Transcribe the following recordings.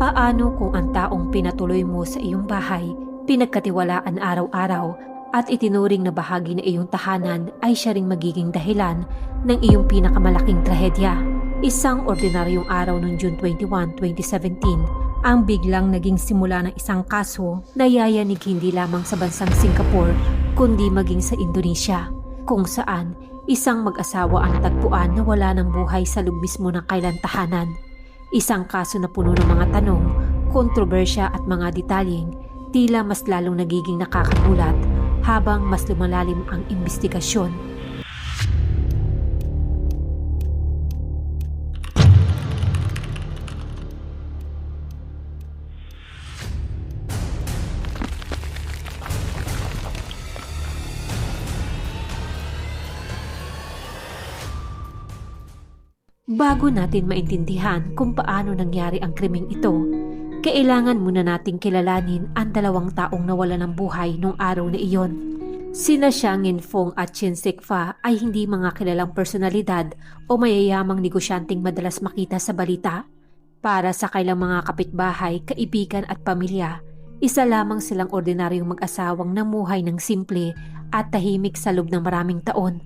Paano kung ang taong pinatuloy mo sa iyong bahay, pinagkatiwalaan araw-araw at itinuring na bahagi na iyong tahanan ay siya ring magiging dahilan ng iyong pinakamalaking trahedya? Isang ordinaryong araw noong June 21, 2017, ang biglang naging simula ng isang kaso na yayanig hindi lamang sa bansang Singapore kundi maging sa Indonesia, kung saan isang mag-asawa ang natagpuan na wala ng buhay sa loob mismo ng kailang tahanan. Isang kaso na puno ng mga tanong, kontrobersya at mga detalyeng tila mas lalong nagiging nakakagulat habang mas lumalalim ang imbestigasyon. Bago natin maintindihan kung paano nangyari ang krimeng ito, kailangan muna nating kilalanin ang dalawang taong nawala ng buhay nung araw na iyon. Sina Xiang Yinfeng at Chen Shengfa ay hindi mga kilalang personalidad o mayayamang negosyanteng madalas makita sa balita. Para sa kailang mga kapitbahay, kaibigan at pamilya, isa lamang silang ordinaryong mag-asawang namuhay ng simple at tahimik sa loob ng maraming taon.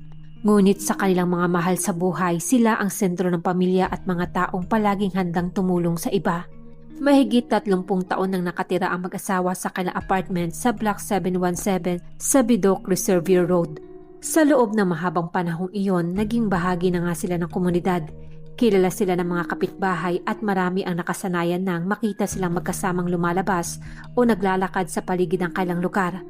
Ngunit sa kanilang mga mahal sa buhay, sila ang sentro ng pamilya at mga taong palaging handang tumulong sa iba. Mahigit 30 taon nang nakatira ang mag-asawa sa kanilang apartment sa Block 717 sa Bidok Reservoir Road. Sa loob ng mahabang panahong iyon, naging bahagi na nga sila ng komunidad. Kilala sila ng mga kapitbahay at marami ang nakasanayan nang makita silang magkasamang lumalabas o naglalakad sa paligid ng kanilang lugar.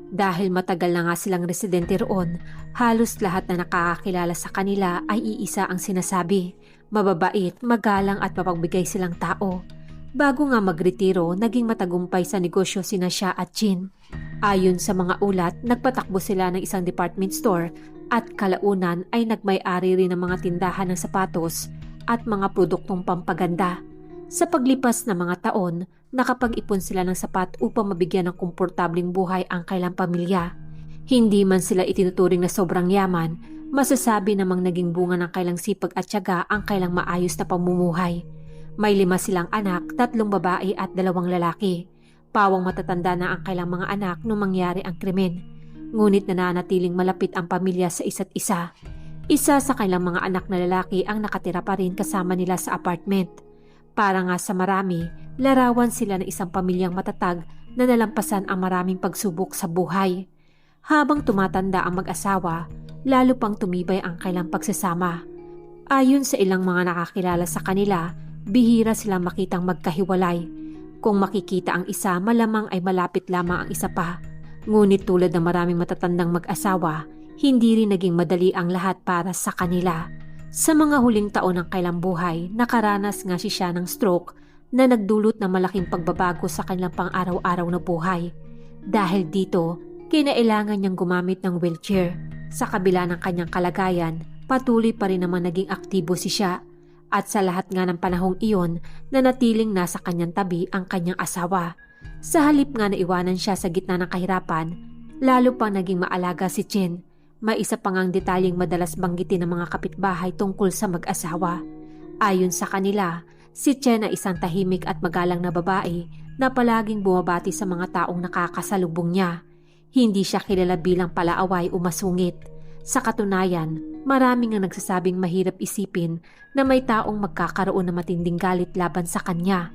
Dahil matagal na nga silang residente roon, halos lahat na nakakakilala sa kanila ay iisa ang sinasabi, mababait, magalang at mapagbigay silang tao. Bago nga magretiro, naging matagumpay sa negosyo sina Xia at Jin. Ayon sa mga ulat, nagpatakbo sila ng isang department store at kalaunan ay nagmay-ari rin ng mga tindahan ng sapatos at mga produktong pampaganda. Sa paglipas ng mga taon, nakapag-ipon sila ng sapat upang mabigyan ng komportabling buhay ang kailang pamilya. Hindi man sila itinuturing na sobrang yaman, masasabi namang naging bunga ng kailang sipag at tiyaga ang kailang maayos na pamumuhay. May 5 silang anak, 3 babae at 2 lalaki. Pawang matatanda na ang kailang mga anak nung mangyari ang krimen. Ngunit nananatiling malapit ang pamilya sa isa't isa. Isa sa kailang mga anak na lalaki ang nakatira pa rin kasama nila sa apartment. Para nga sa marami, larawan sila ng isang pamilyang matatag na nalampasan ang maraming pagsubok sa buhay. Habang tumatanda ang mag-asawa, lalo pang tumibay ang kailang pagsasama. Ayon sa ilang mga nakakilala sa kanila, bihira silang makitang magkahiwalay. Kung makikita ang isa, malamang ay malapit lamang ang isa pa. Ngunit tulad ng maraming matatandang mag-asawa, hindi rin naging madali ang lahat para sa kanila. Sa mga huling taon ng kailang buhay, nakaranas nga siya ng stroke na nagdulot ng malaking pagbabago sa kanilang pang-araw-araw na buhay. Dahil dito, kinailangan niyang gumamit ng wheelchair. Sa kabila ng kanyang kalagayan, patuloy pa rin naman naging aktibo si Xia. At sa lahat nga ng panahong iyon, nanatiling nasa kanyang tabi ang kanyang asawa. Sa halip nga na iwanan siya sa gitna ng kahirapan, lalo pa naging maalaga si Chen. May isa pang ang detalyeng madalas banggitin ng mga kapitbahay tungkol sa mag-asawa. Ayon sa kanila, si Chen ay isang tahimik at magalang na babae na palaging bumabati sa mga taong nakakasalubong niya. Hindi siya kilala bilang palaaway o masungit. Sa katunayan, maraming ang nagsasabing mahirap isipin na may taong magkakaroon ng matinding galit laban sa kanya.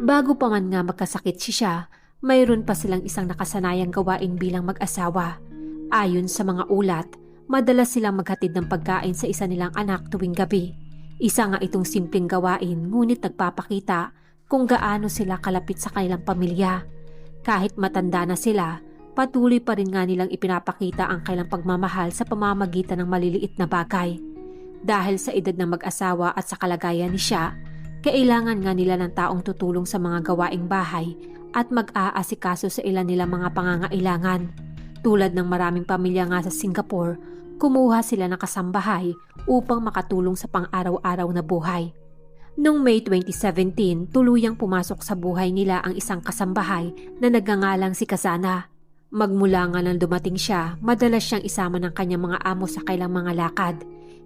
Bago pa man nga magkasakit siya, mayroon pa silang isang nakasanayang gawain bilang mag-asawa. Ayon sa mga ulat, madalas silang maghatid ng pagkain sa isa nilang anak tuwing gabi. Isa nga itong simpleng gawain, ngunit nagpapakita kung gaano sila kalapit sa kanilang pamilya. Kahit matanda na sila, patuloy pa rin nga nilang ipinapakita ang kanilang pagmamahal sa pamamagitan ng maliliit na bagay. Dahil sa edad ng mag-asawa at sa kalagayan ni Xia, kailangan nga nila ng taong tutulong sa mga gawaing bahay at mag-aasikaso sa ilan nilang mga pangangailangan. Tulad ng maraming pamilya nga sa Singapore, kumuha sila ng kasambahay upang makatulong sa pang-araw-araw na buhay. Noong May 2017, tuluyang pumasok sa buhay nila ang isang kasambahay na nagngangalang si Kazana. Magmula nga nang dumating siya, madalas siyang isama ng kanyang mga amo sa kailang mga lakad.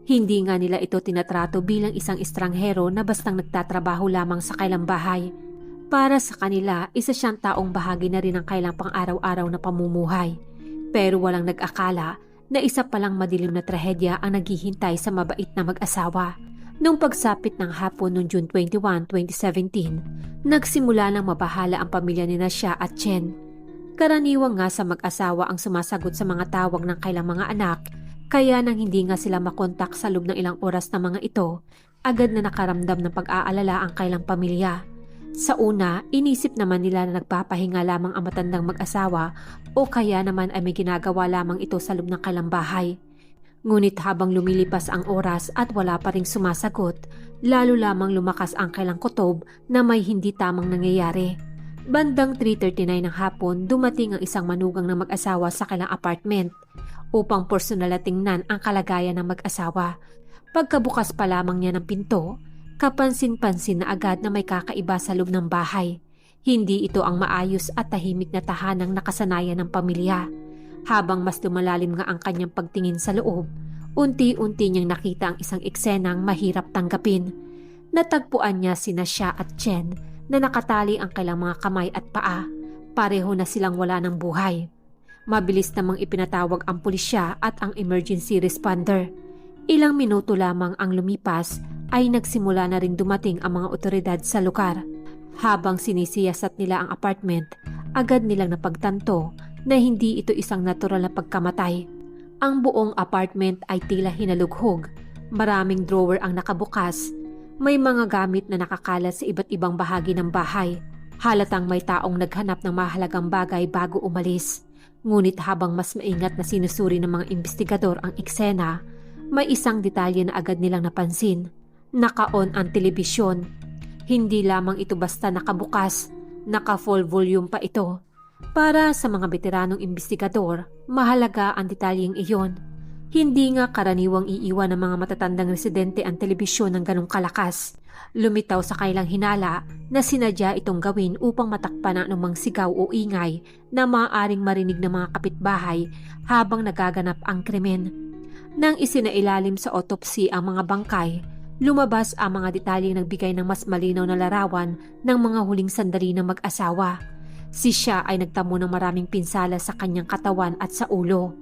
Hindi nga nila ito tinatrato bilang isang estranghero na bastang nagtatrabaho lamang sa kailang bahay. Para sa kanila, isa siyang taong bahagi na rin ng kailang pang-araw-araw na pamumuhay. Pero walang nag-akala na isa palang madilim na trahedya ang naghihintay sa mabait na mag-asawa. Nung pagsapit ng hapon noong June 21, 2017, nagsimula ng mabahala ang pamilya ni Nasha at Chen. Karaniwang nga sa mag-asawa ang sumasagot sa mga tawag ng kailang mga anak, kaya nang hindi nga sila makontak sa loob ng ilang oras na mga ito, agad na nakaramdam ng pag-aalala ang kailang pamilya. Sa una, inisip naman nila na nagpapahinga lamang ang matandang mag-asawa o kaya naman ay may ginagawa lamang ito sa loob ng kailang bahay. Ngunit habang lumilipas ang oras at wala pa ring sumasagot, lalo lamang lumakas ang kailang kutob na may hindi tamang nangyayari. Bandang 3:39 ng hapon, dumating ang isang manugang na mag-asawa sa kailang apartment upang personal na tingnan ang kalagayan ng mag-asawa. Pagkabukas pa lamang niya ng pinto, kapansin-pansin na agad na may kakaiba sa loob ng bahay. Hindi ito ang maayos at tahimik na tahanang nakasanayan ng pamilya. Habang mas lumalalim nga ang kanyang pagtingin sa loob, unti-unti niyang nakita ang isang eksenang mahirap tanggapin. Natagpuan niya sina Nasha at Chen na nakatali ang kailang mga kamay at paa. Pareho na silang wala ng buhay. Mabilis namang ipinatawag ang pulisya at ang emergency responder. Ilang minuto lamang ang lumipas ay nagsimula na ring dumating ang mga otoridad sa lugar. Habang sinisiyasat nila ang apartment, agad nilang napagtanto na hindi ito isang natural na pagkamatay. Ang buong apartment ay tila hinalughog. Maraming drawer ang nakabukas. May mga gamit na nakakalat sa iba't ibang bahagi ng bahay. Halatang may taong naghanap ng mahalagang bagay bago umalis. Ngunit habang mas maingat na sinusuri ng mga investigador ang eksena, may isang detalye na agad nilang napansin. Naka-on ang telebisyon. Hindi lamang ito basta nakabukas, naka-full volume pa ito. Para sa mga veteranong investigador, mahalaga ang detalyeng iyon. Hindi nga karaniwang iiwan ng mga matatandang residente ang telebisyon ng ganong kalakas. Lumitaw sa kailang hinala na sinadya itong gawin upang matakpan ang anumang sigaw o ingay na maaaring marinig ng mga kapitbahay habang nagaganap ang krimen. Nang isinailalim sa autopsy ang mga bangkay, lumabas ang mga detalyeng nagbigay ng mas malinaw na larawan ng mga huling sandali ng mag-asawa. Si Nasha ay nagtamo ng maraming pinsala sa kanyang katawan at sa ulo.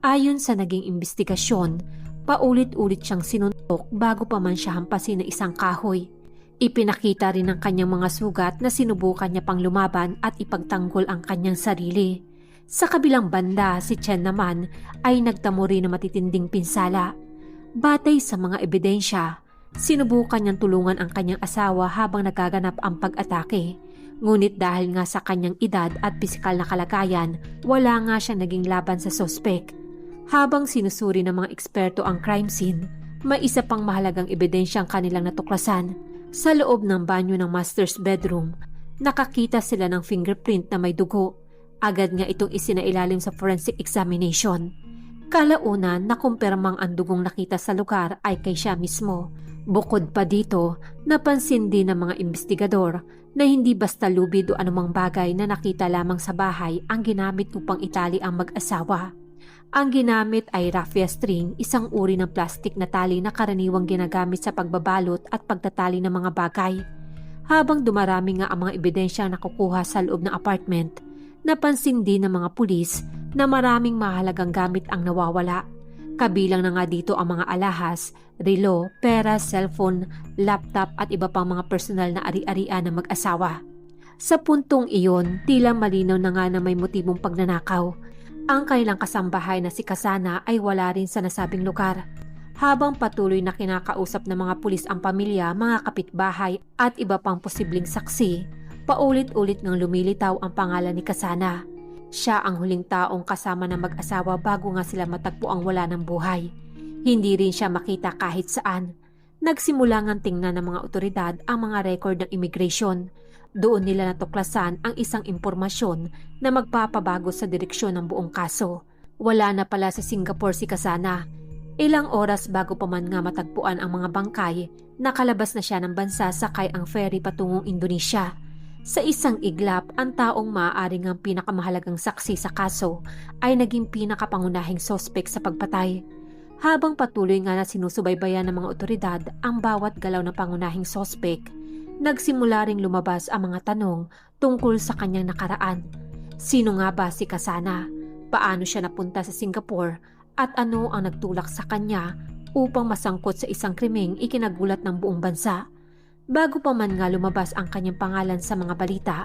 Ayon sa naging investigasyon, paulit-ulit siyang sinuntok bago pa man siya hampasin ng isang kahoy. Ipinakita rin ng kanyang mga sugat na sinubukan niya pang lumaban at ipagtanggol ang kanyang sarili. Sa kabilang banda, si Chen naman ay nagtamo rin ng matitinding pinsala. Batay sa mga ebidensya, sinubukan niyang tulungan ang kanyang asawa habang nagaganap ang pag-atake. Ngunit dahil nga sa kanyang edad at pisikal na kalagayan, wala nga siyang naging laban sa sospek. Habang sinusuri ng mga eksperto ang crime scene, may isa pang mahalagang ebidensyang kanilang natuklasan. Sa loob ng banyo ng master's bedroom, nakakita sila ng fingerprint na may dugo. Agad nga itong isinailalim sa forensic examination. Kalaunan, nakumpirmang ang dugong nakita sa lugar ay kay siya mismo. Bukod pa dito, napansin din ng mga investigador na hindi basta lubid o anumang bagay na nakita lamang sa bahay ang ginamit upang itali ang mag-asawa. Ang ginamit ay raffia string, isang uri ng plastik na tali na karaniwang ginagamit sa pagbabalot at pagtatali ng mga bagay. Habang dumarami nga ang mga ebidensyang nakukuha sa loob ng apartment, napansin din ng mga pulis na maraming mahalagang gamit ang nawawala. Kabilang na nga dito ang mga alahas, relo, pera, cellphone, laptop at iba pang mga personal na ari-arian ng mag-asawa. Sa puntong iyon, tila malinaw na nga na may motibong pagnanakaw. Ang kailang kasambahay na si Kasana ay wala rin sa nasabing lugar. Habang patuloy na kinakausap ng mga pulis ang pamilya, mga kapitbahay at iba pang posibleng saksi, paulit-ulit ngang lumilitaw ang pangalan ni Kasana. Siya ang huling taong kasama ng mag-asawa bago nga sila matagpo ang wala ng buhay. Hindi rin siya makita kahit saan. Nagsimula ngang tingnan ng mga otoridad ang mga record ng immigration. Doon nila natuklasan ang isang impormasyon na magpapabago sa direksyon ng buong kaso. Wala na pala sa Singapore si Kasana. Ilang oras bago pa man nga matagpuan ang mga bangkay, nakalabas na siya ng bansa sakay ang ferry patungong Indonesia. Sa isang iglap, ang taong maaaring ang pinakamahalagang saksi sa kaso ay naging pinakapangunahing sospek sa pagpatay. Habang patuloy nga na sinusubaybayan ng mga otoridad ang bawat galaw ng pangunahing sospek, nagsimula ring lumabas ang mga tanong tungkol sa kanyang nakaraan. Sino nga ba si Kasana? Paano siya napunta sa Singapore? At ano ang nagtulak sa kanya upang masangkot sa isang krimeng ikinagulat ng buong bansa? Bago pa man nga lumabas ang kanyang pangalan sa mga balita,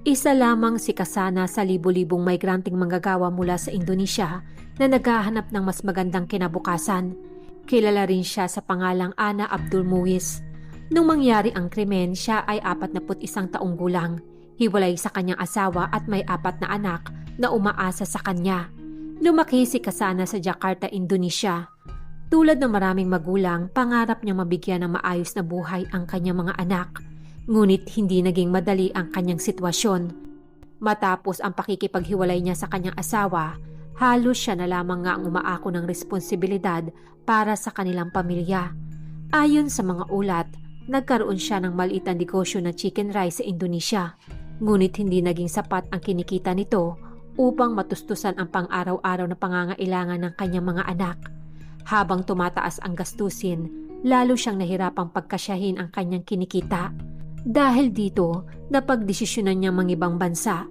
isa lamang si Kasana sa libo-libong migranteng manggagawa mula sa Indonesia na naghahanap ng mas magandang kinabukasan. Kilala rin siya sa pangalang Ana Abdul Muiz. Nung mangyari ang krimen, siya ay 41 taong gulang. Hiwalay sa kanyang asawa at may 4 na anak na umaasa sa kanya. Lumaki si Kasana sa Jakarta, Indonesia. Tulad ng maraming magulang, pangarap niyang mabigyan ng maayos na buhay ang kanyang mga anak. Ngunit hindi naging madali ang kanyang sitwasyon. Matapos ang pakikipaghiwalay niya sa kanyang asawa, halos siya na lamang nga ang umaako ng responsibilidad para sa kanilang pamilya. Ayon sa mga ulat, nagkaroon siya ng maliit na negosyo ng chicken rice sa Indonesia. Ngunit hindi naging sapat ang kinikita nito upang matustusan ang pang-araw-araw na pangangailangan ng kanyang mga anak. Habang tumataas ang gastusin, lalo siyang nahirapang pagkasyahin ang kanyang kinikita. Dahil dito, napagdesisyonan niyang mangibang bansa.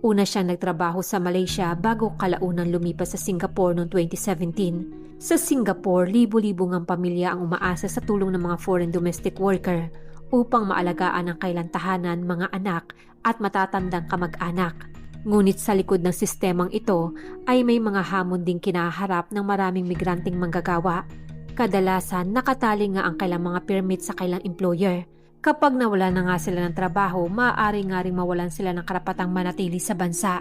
Una siyang nagtrabaho sa Malaysia bago kalaunan lumipas sa Singapore noong 2017. Sa Singapore, libo-libong ang pamilya ang umaasa sa tulong ng mga foreign domestic worker upang maalagaan ang kailang tahanan, mga anak at matatandang kamag-anak. Ngunit sa likod ng sistemang ito ay may mga hamon ding kinaharap ng maraming migranteng manggagawa. Kadalasan nakatali nga ang kailang mga permit sa kailang employer. Kapag nawala na nga sila ng trabaho, maaari nga ring mawalan sila ng karapatang manatili sa bansa.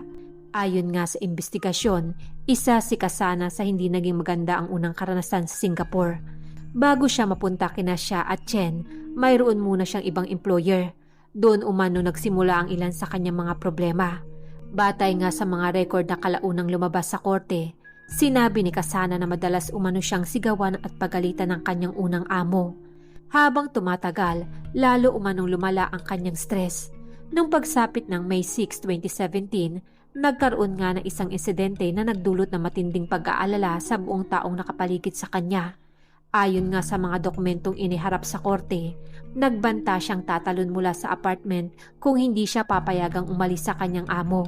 Ayon nga sa investigasyon, isa si Kasana sa hindi naging maganda ang unang karanasan sa Singapore. Bago siya mapunta kina siya at Chen, mayroon muna siyang ibang employer. Doon umano nagsimula ang ilan sa kanyang mga problema. Batay nga sa mga record na kalaunang lumabas sa korte, sinabi ni Kasana na madalas umano siyang sigawan at pagalitan ng kanyang unang amo. Habang tumatagal, lalo umanong lumala ang kanyang stress. Nung pagsapit ng May 6, 2017, nagkaroon nga ng isang insidente na nagdulot ng matinding pag-aalala sa buong taong nakapaligid sa kanya. Ayon nga sa mga dokumentong iniharap sa korte, nagbanta siyang tatalon mula sa apartment kung hindi siya papayagang umalis sa kanyang amo.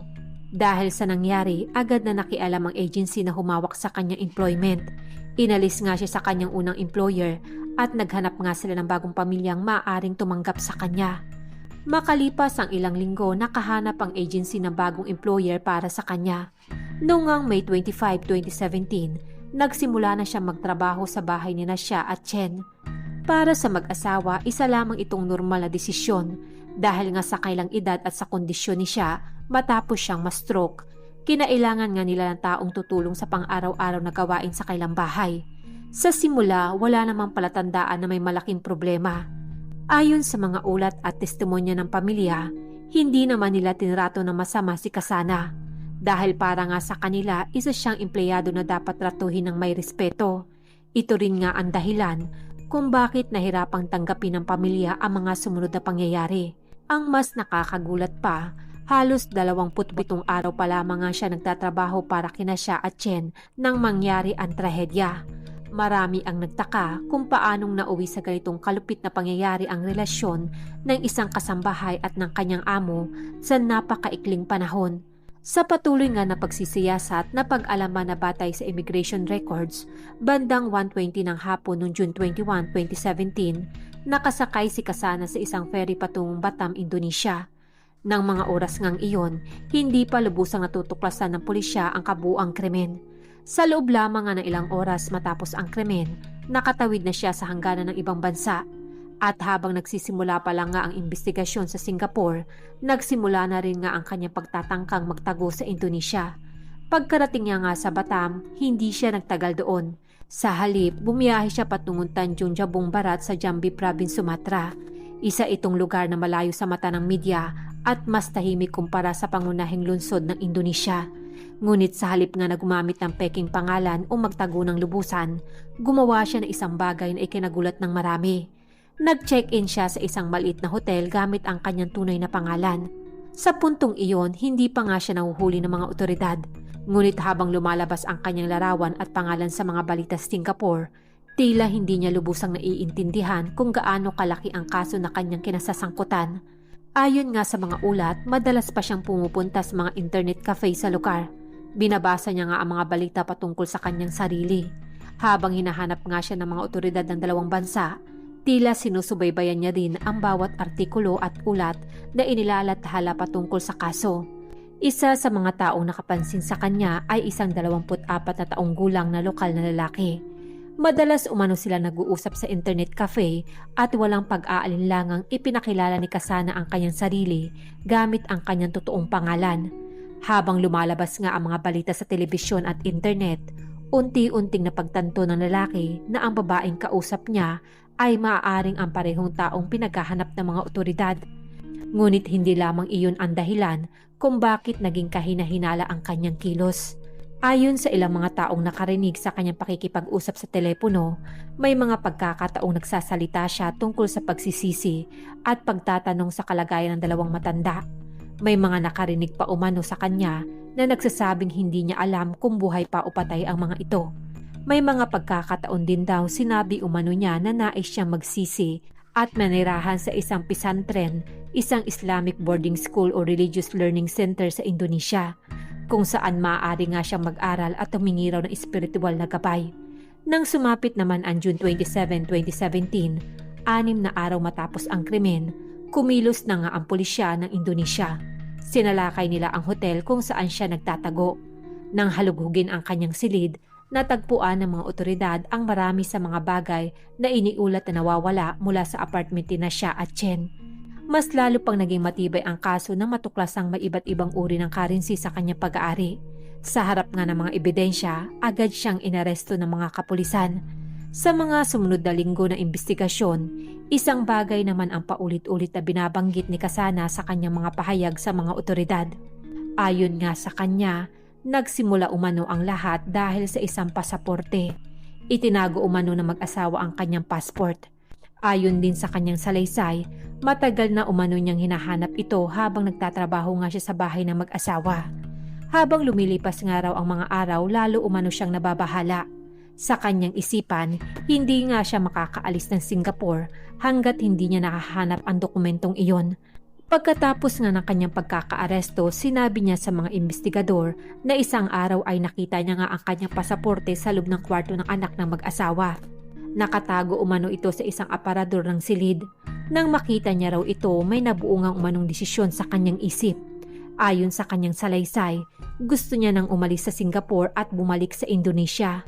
Dahil sa nangyari, agad na nakialam ang agency na humawak sa kanyang employment. Inalis nga siya sa kanyang unang employer at naghanap nga sila ng bagong pamilyang maaaring tumanggap sa kanya. Makalipas ang ilang linggo, nakahanap ang agency ng bagong employer para sa kanya. Noong May 25, 2017, nagsimula na siya magtrabaho sa bahay ni siya at Chen. Para sa mag-asawa, isa lamang itong normal na desisyon dahil nga sa kailang edad at sa kondisyon ni siya matapos siyang ma-stroke. Kinailangan nga nila ng taong tutulong sa pang-araw-araw na gawain sa kailang bahay. Sa simula, wala namang palatandaan na may malaking problema. Ayon sa mga ulat at testimonya ng pamilya, hindi naman nila tinrato na masama si Kasana. Dahil para nga sa kanila, isa siyang empleyado na dapat tratuhin ng may respeto. Ito rin nga ang dahilan kung bakit nahirapang tanggapin ng pamilya ang mga sumunod na pangyayari. Ang mas nakakagulat pa, halos 27 araw pa lamang nga siya nagtatrabaho para kina siya at Chen nang mangyari ang trahedya. Marami ang nagtaka kung paanong nauwi sa ganitong kalupit na pangyayari ang relasyon ng isang kasambahay at ng kanyang amo sa napakaikling panahon. Sa patuloy nga na pagsisiyasat na pag-alaman na batay sa immigration records, bandang 1:20 ng hapon noong June 21, 2017, nakasakay si Kasana sa isang ferry patungong Batam, Indonesia. Nang mga oras ngang iyon, hindi pa lubusang natutuklasan ng pulisya ang kabuuang krimen. Sa loob lamang nga ng ilang oras matapos ang krimen, nakatawid na siya sa hangganan ng ibang bansa. At habang nagsisimula pa lang nga ang investigasyon sa Singapore, nagsimula na rin nga ang kanyang pagtatangkang magtago sa Indonesia. Pagkarating niya nga sa Batam, hindi siya nagtagal doon. Sa halip, bumiyahe siya patungong Tanjung Jabong Barat sa Jambi Province, Sumatra. Isa itong lugar na malayo sa mata ng media at mas tahimik kumpara sa pangunahing lungsod ng Indonesia. Ngunit sa halip nga na gumamit ng peking pangalan o magtago ng lubusan, gumawa siya ng isang bagay na ikinagulat ng marami. Nag-check-in siya sa isang maliit na hotel gamit ang kanyang tunay na pangalan. Sa puntong iyon, hindi pa nga siya nahuhuli ng mga otoridad. Ngunit habang lumalabas ang kanyang larawan at pangalan sa mga balita sa Singapore, Tila hindi niya lubusang naiintindihan kung gaano kalaki ang kaso na kanyang kinasasangkutan. Ayon nga sa mga ulat, madalas pa siyang pumupunta sa mga internet cafe sa lugar. Binabasa niya nga ang mga balita patungkol sa kanyang sarili. Habang hinahanap nga siya ng mga otoridad ng dalawang bansa, tila sinusubaybayan niya din ang bawat artikulo at ulat na inilalathala patungkol sa kaso. Isa sa mga taong nakapansin sa kanya ay isang 24 na taong gulang na lokal na lalaki. Madalas umano sila nag-uusap sa internet cafe at walang pag-aalinlangang ipinakilala ni Kasana ang kanyang sarili gamit ang kanyang totoong pangalan. Habang lumalabas nga ang mga balita sa telebisyon at internet, unti-unting napagtanto ng lalaki na ang babaeng kausap niya ay maaaring ang parehong taong pinaghahanap ng mga otoridad. Ngunit hindi lamang iyon ang dahilan kung bakit naging kahina-hinala ang kanyang kilos. Ayon sa ilang mga taong nakarinig sa kanyang pakikipag-usap sa telepono, may mga pagkakataong nagsasalita siya tungkol sa pagsisisi at pagtatanong sa kalagayan ng dalawang matanda. May mga nakarinig pa umano sa kanya na nagsasabing hindi niya alam kung buhay pa o patay ang mga ito. May mga pagkakataon din daw sinabi umano niya na nais siyang magsisi at manirahan sa isang pisantren, isang Islamic boarding school o religious learning center sa Indonesia, kung saan maaari nga siyang mag-aral at humingi raw ng espiritual na gabay. Nang sumapit naman ang June 27, 2017, 6 na araw matapos ang krimen, kumilos na nga ang pulisya ng Indonesia. Sinalakay nila ang hotel kung saan siya nagtatago. Nang halughugin ang kanyang silid, natagpuan ng mga otoridad ang marami sa mga bagay na iniulat na nawawala mula sa apartment na siya at Chen. Mas lalo pang naging matibay ang kaso nang matuklasang may iba't ibang uri ng currency sa kanyang pag-aari. Sa harap nga ng mga ebidensya, agad siyang inaresto ng mga kapulisan. Sa mga sumunod na linggo ng investigasyon, isang bagay naman ang paulit-ulit na binabanggit ni Kasana sa kanyang mga pahayag sa mga otoridad. Ayon nga sa kanya, nagsimula umano ang lahat dahil sa isang pasaporte. Itinago umano ng mag-asawa ang kanyang passport. Ayon din sa kanyang salaysay, matagal na umano niyang hinahanap ito habang nagtatrabaho nga siya sa bahay ng mag-asawa. Habang lumilipas nga raw ang mga araw, lalo umano siyang nababahala. Sa kanyang isipan, hindi nga siya makakaalis ng Singapore hanggat hindi niya nakahanap ang dokumentong iyon. Pagkatapos nga ng kanyang pagkakaaresto, sinabi niya sa mga investigador na isang araw ay nakita niya nga ang kanyang pasaporte sa loob ng kwarto ng anak ng mag-asawa. Nakatago umano ito sa isang aparador ng silid. Nang makita niya raw ito, may nabuo ngang umanong desisyon sa kanyang isip. Ayon sa kanyang salaysay, gusto niya nang umalis sa Singapore at bumalik sa Indonesia.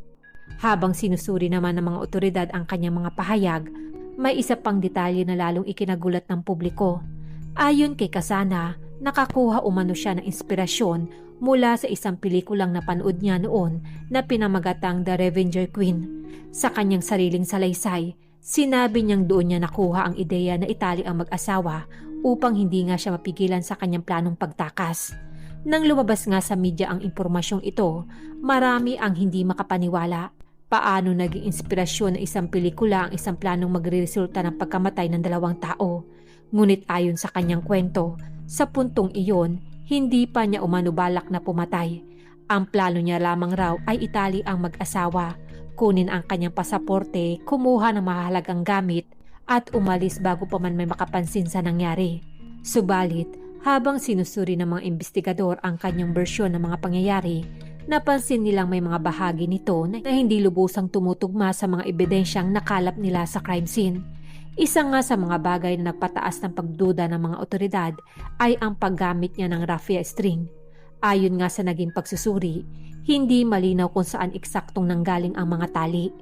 Habang sinusuri naman ng mga otoridad ang kanyang mga pahayag, may isa pang detalye na lalong ikinagulat ng publiko. Ayon kay Kasana, nakakuha umano siya ng inspirasyon mula sa isang pelikulang napanood niya noon na pinamagatang The Revenger Queen. Sa kanyang sariling salaysay, sinabi niyang doon niya nakuha ang ideya na itali ang mag-asawa upang hindi nga siya mapigilan sa kanyang planong pagtakas. Nang lumabas nga sa media ang impormasyong ito, marami ang hindi makapaniwala. Paano naging inspirasyon ng isang pelikula ang isang planong magreresulta ng pagkamatay ng dalawang tao? Ngunit ayon sa kanyang kwento, sa puntong iyon, hindi pa niya umanubalak na pumatay. Ang plano niya lamang raw ay itali ang mag-asawa, kunin ang kanyang pasaporte, kumuha ng mahalagang gamit at umalis bago pa man may makapansin sa nangyari. Subalit, habang sinusuri ng mga investigador ang kanyang bersyon ng mga pangyayari, napansin nilang may mga bahagi nito na hindi lubusang tumutugma sa mga ebidensyang nakalap nila sa crime scene. Isa nga sa mga bagay na nagpataas ng pagduda ng mga otoridad ay ang paggamit niya ng raffia string. Ayon nga sa naging pagsusuri, hindi malinaw kung saan eksaktong nanggaling ang mga tali.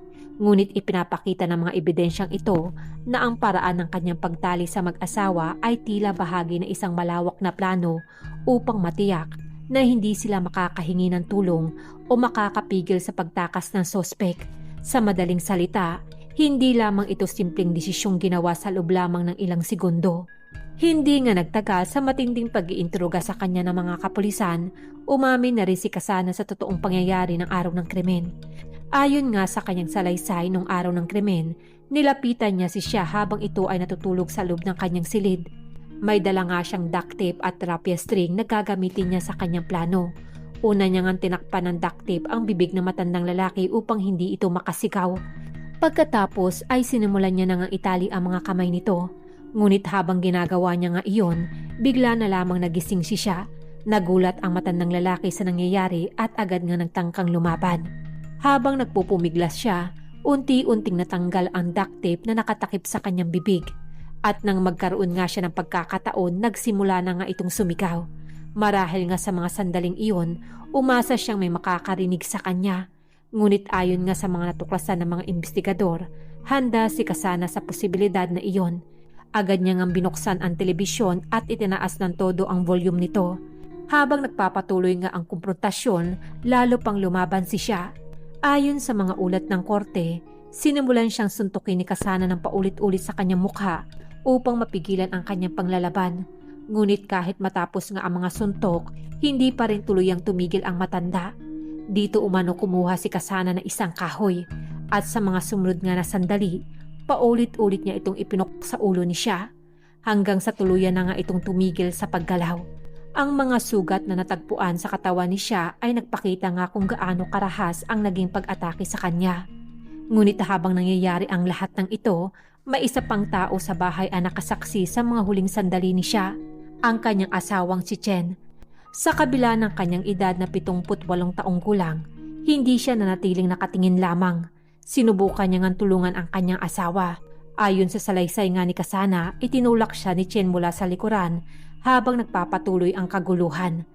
Ngunit ipinapakita ng mga ebidensyang ito na ang paraan ng kanyang pagtali sa mag-asawa ay tila bahagi ng isang malawak na plano upang matiyak na hindi sila makakahingi ng tulong o makakapigil sa pagtakas ng sospek. Sa madaling salita, hindi lamang ito simpleng desisyong ginawa sa loob lamang ng ilang segundo. Hindi nga nagtagal sa matinding pag-iintroga sa kanya ng mga kapulisan, umamin na rin si Kasana sa totoong pangyayari ng araw ng krimen. Ayon nga sa kanyang salaysay nung araw ng krimen, nilapitan niya si siya habang ito ay natutulog sa loob ng kanyang silid. May dala nga siyang duct tape at raffia string na gagamitin niya sa kanyang plano. Una niya ngang tinakpan ng duct tape ang bibig ng matandang lalaki upang hindi ito makasigaw. Pagkatapos ay sinimulan niya na ngang itali ang mga kamay nito. Ngunit habang ginagawa niya nga iyon, bigla na lamang nagising siya. Nagulat ang matandang lalaki sa nangyayari at agad nga nagtangkang lumaban. Habang nagpupumiglas siya, unti-unting natanggal ang duct tape na nakatakip sa kanyang bibig. At nang magkaroon nga siya ng pagkakataon, nagsimula na nga itong sumigaw. Marahil nga sa mga sandaling iyon, umasa siyang may makakarinig sa kanya. Ngunit ayon nga sa mga natuklasan ng mga investigador, handa si Kasana sa posibilidad na iyon. Agad niya ngang binuksan ang telebisyon at itinaas ng todo ang volume nito. Habang nagpapatuloy nga ang kumprontasyon, lalo pang lumaban si siya. Ayon sa mga ulat ng korte, sinimulan siyang suntukin ni Kasana ng paulit-ulit sa kanyang mukha upang mapigilan ang kanyang panglalaban. Ngunit kahit matapos nga ang mga suntok, hindi pa rin tuluyang tumigil ang matanda. Dito umano kumuha si Kasana ng isang kahoy at sa mga sumunod nga na sandali, paulit-ulit niya itong ipinok sa ulo ni siya hanggang sa tuluyan na nga itong tumigil sa paggalaw. Ang mga sugat na natagpuan sa katawan ni siya ay nagpakita nga kung gaano karahas ang naging pag-atake sa kanya. Ngunit habang nangyayari ang lahat ng ito, may isa pang tao sa bahay ang nakasaksi sa mga huling sandali ni siya, ang kanyang asawang si Chen. Sa kabila ng kanyang edad na 78 taong gulang, hindi siya nanatiling nakatingin lamang. Sinubukan niya ngang tulungan ang kanyang asawa. Ayon sa salaysay nga ni Kasana, itinulak siya ni Chen mula sa likuran habang nagpapatuloy ang kaguluhan.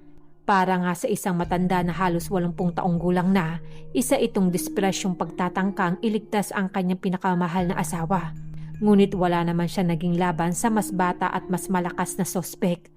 Para nga sa isang matanda na halos 80 taong gulang na, isa itong desperasyong pagtatangkang iligtas ang kanyang pinakamahal na asawa. Ngunit wala naman siya naging laban sa mas bata at mas malakas na sospek.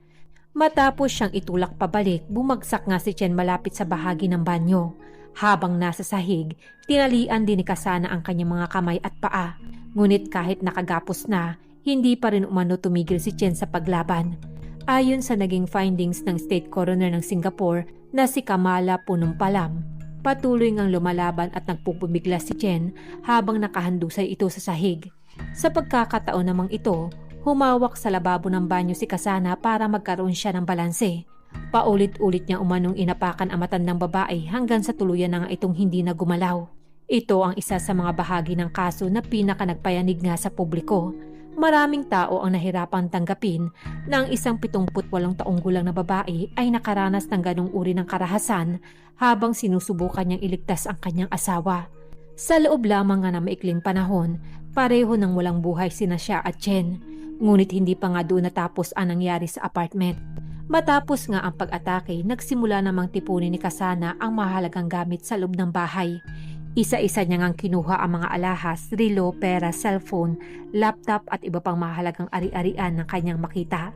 Matapos siyang itulak pabalik, bumagsak nga si Chen malapit sa bahagi ng banyo. Habang nasa sahig, tinalian din ni Kasana ang kanyang mga kamay at paa. Ngunit kahit nakagapos na, hindi pa rin umano tumigil si Chen sa paglaban. Ayon sa naging findings ng State Coroner ng Singapore na si Kamala Punumpalam, patuloy ngang lumalaban at nagpupumiglas si Chen habang nakahandusay ito sa sahig. Sa pagkakataon namang ito, humawak sa lababo ng banyo si Kasana para magkaroon siya ng balanse. Paulit-ulit niya umanong inapakan ang matandang babae hanggang sa tuluyan na nga itong hindi na gumalaw. Ito ang isa sa mga bahagi ng kaso na pinaka nagpayanig nga sa publiko. Maraming tao ang nahirapang tanggapin na ang isang 78 taong gulang na babae ay nakaranas ng ganong uri ng karahasan habang sinusubukan niyang iligtas ang kanyang asawa. Sa loob lamang nga na maikling panahon, pareho nang walang buhay sina siya at Chen. Ngunit hindi pa nga doon natapos ang nangyari sa apartment. Matapos nga ang pag-atake, nagsimula namang tipunin ni Kasana ang mahalagang gamit sa loob ng bahay. Isa-isa niya ngang kinuha ang mga alahas, relo, pera, cellphone, laptop at iba pang mahalagang ari-arian ng kanyang makita.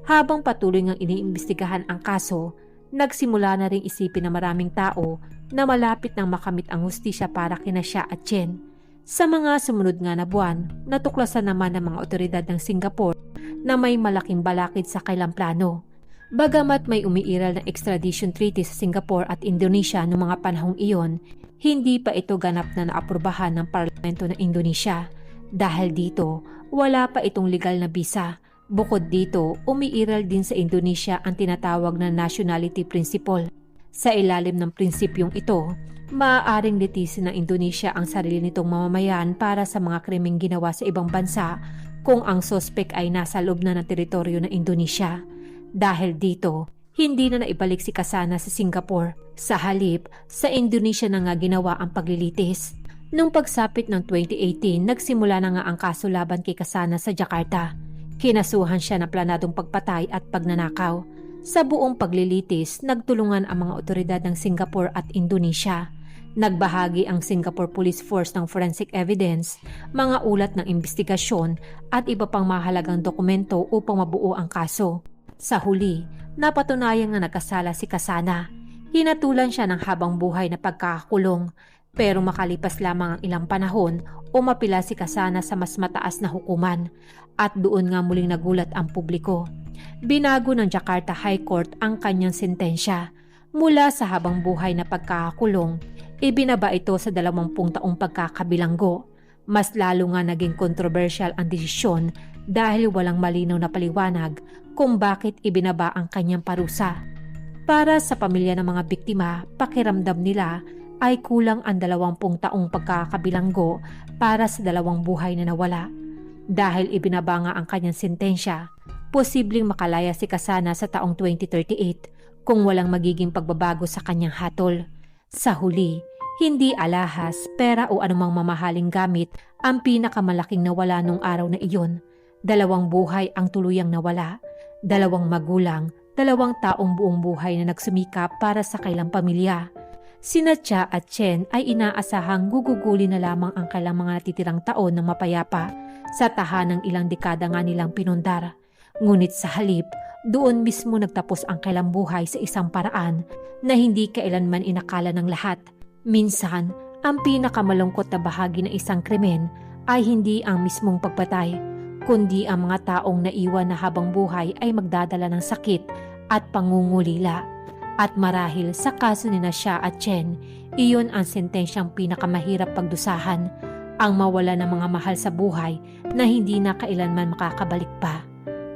Habang patuloy ngang iniimbestigahan ang kaso, nagsimula na ring isipin ng maraming tao na malapit nang makamit ang hustisya para kina siya at Chen. Sa mga sumunod nga na buwan, natuklasan naman ng mga otoridad ng Singapore na may malaking balakid sa kailang plano. Bagamat may umiiral na extradition treaty sa Singapore at Indonesia noong mga panahong iyon, hindi pa ito ganap na naaprubahan ng parlamento ng Indonesia. Dahil dito, wala pa itong legal na bisa. Bukod dito, umiiral din sa Indonesia ang tinatawag na nationality principle. Sa ilalim ng prinsipyong ito, maaaring litisin ng Indonesia ang sarili nitong mamamayan para sa mga krimeng ginawa sa ibang bansa kung ang sospek ay nasa loob na ng teritoryo ng Indonesia. Dahil dito, hindi na naibalik si Kasana sa Singapore. Sa halip, sa Indonesia na nga ginawa ang paglilitis. Nung pagsapit ng 2018, nagsimula na nga ang kaso laban kay Kasana sa Jakarta. Kinasuhan siya ng planadong pagpatay at pagnanakaw. Sa buong paglilitis, nagtulungan ang mga otoridad ng Singapore at Indonesia. Nagbahagi ang Singapore Police Force ng forensic evidence, mga ulat ng investigasyon at iba pang mahalagang dokumento upang mabuo ang kaso. Sa huli, napatunayan nga nagkasala si Kasana. Hinatulan siya ng habang buhay na pagkakakulong, pero makalipas lamang ang ilang panahon, umapila si Kasana sa mas mataas na hukuman at doon nga muling nagulat ang publiko. Binago ng Jakarta High Court ang kanyang sentensya. Mula sa habang buhay na pagkakakulong, ibinaba ito sa 20 taong pagkakabilanggo. Mas lalo nga naging controversial ang desisyon dahil walang malinaw na paliwanag kung bakit ibinaba ang kanyang parusa. Para sa pamilya ng mga biktima, pakiramdam nila ay kulang ang 20 taong pagkakabilanggo para sa 2 buhay na nawala. Dahil ibinaba nga ang kanyang sentensya, posibleng makalaya si Kasana sa taong 2038 kung walang magiging pagbabago sa kanyang hatol. Sa huli, hindi alahas, pera o anumang mamahaling gamit ang pinakamalaking nawala nung araw na iyon. 2 buhay ang tuluyang nawala, 2 magulang, 2 taong buong buhay na nagsumikap para sa kailang pamilya. Sina Cha at Chen ay inaasahang guguguli na lamang ang kailang mga natitirang taon ng mapayapa sa tahanang ilang dekada nga nilang pinundar. Ngunit sa halip, doon mismo nagtapos ang kailang buhay sa isang paraan na hindi kailanman inakala ng lahat. Minsan, ang pinakamalungkot na bahagi ng isang krimen ay hindi ang mismong pagpatay, kundi ang mga taong naiwan na habang buhay ay magdadala ng sakit at pangungulila. At marahil sa kaso ni Xia at Chen, iyon ang sentensyang pinakamahirap pagdusahan, ang mawala ng mga mahal sa buhay na hindi na kailanman makakabalik pa.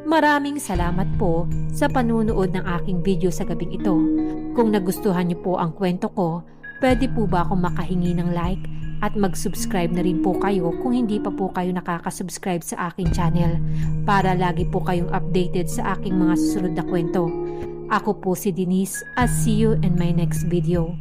Maraming salamat po sa panunood ng aking video sa gabing ito. Kung nagustuhan niyo po ang kwento ko, pwede po ba akong makahingi ng like at mag-subscribe na rin po kayo kung hindi pa po kayo nakaka-subscribe sa aking channel para lagi po kayong updated sa aking mga susunod na kwento. Ako po si Denise, and see you in my next video.